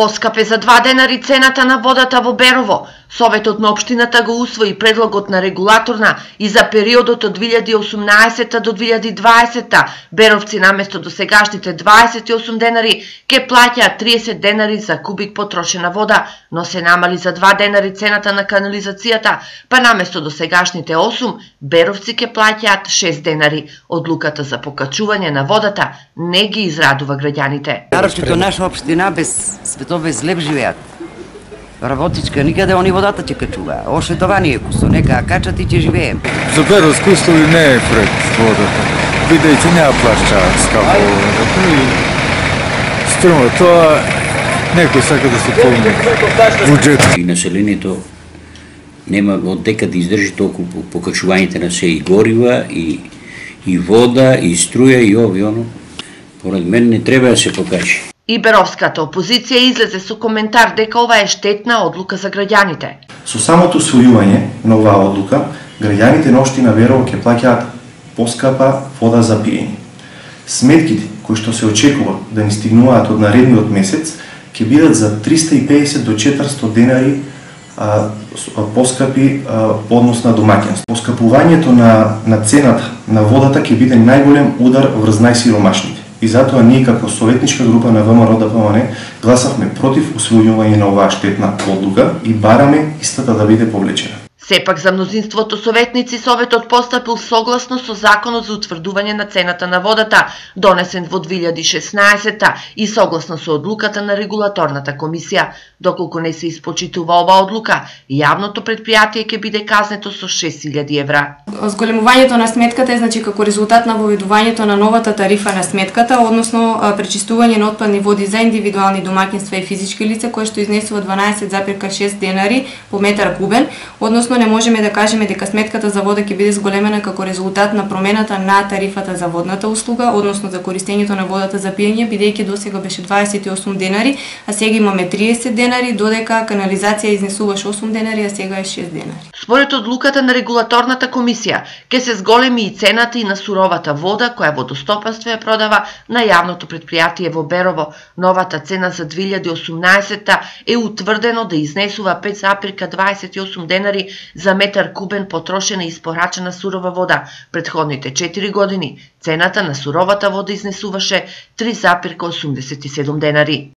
поскапе за 2 денари цената на водата во Берово. Советот на општината го усвои предлогот на регулаторна и за периодот од 2018 до 2020 беровци наместо досегашните 28 денари ке плаќаат 30 денари за кубик потрошена вода, но се намали за 2 денари цената на канализацијата, па наместо досегашните 8 беровци ке плаќаат 6 денари. Одлуката за покачување на водата не ги израдува граѓаните. Наропчито наша општина без светове леп живеат. Работичка, никаде они водата ќе качува. Ошветование кусо, нека качат и ќе живеем. За беровски услови не е пред водата. Бидејќи няма плашча скапа водата и струва тоа некој сака да се помни буџет. И населението нема од дека да издржи толку покачувањето на се и горива и вода и струја и ови оно. Поред мен не треба да се покачи. И беровската опозиција излезе со коментар дека ова е штетна одлука за граѓаните. Со самото усвојување на оваа одлука, граѓаните на општина Берово ќе плаќаат поскапа вода за пиење. Сметките кои што се очекува да ни стигнуваат од наредниот месец ќе бидат за 350 до 400 денари поскапи по однос на домаќинство. Поскапувањето на цената на водата ќе биде најголем удар врз најсиромашните. И затоа ние како советничка група на ВМРО-ДПМН гласавме против усвојување на оваа штетна одлука и бараме истата да биде повлечена. Сепак за мнозинството советници Советот постапил согласно со Законот за утврдување на цената на водата, донесен во 2016 и согласно со одлуката на регулаторната комисија. Доколку не се испочитува оваа одлука, јавното предпријатие ќе биде казнето со 6000 евра. Зголемувањето на сметката е значи како резултат на воведувањето на новата тарифа на сметката, односно пречистување на отпадни води за индивидуални домаќинства и физички лица, кое што изнесува 12,6 денари по метар кубен, односно не можеме да кажеме дека сметката за вода ќе биде зголемена како резултат на промената на тарифата за водната услуга, односно за користењето на водата за пиење, бидејќи досега беше 28 денари, а сега имаме 30 денари, додека канализација изнесуваше 8 денари, а сега е 6 денари. Според одлуката на регулаторната комисија, ќе се зголеми и цената и на суровата вода која Водостопанство ја продава на јавното предпријатие во Берово. Новата цена за 2018 е утврдено да изнесува 5,28 денари за метар кубен потрошена и испорачена сурова вода. Претходните 4 години цената на суровата вода изнесуваше 3,87 денари.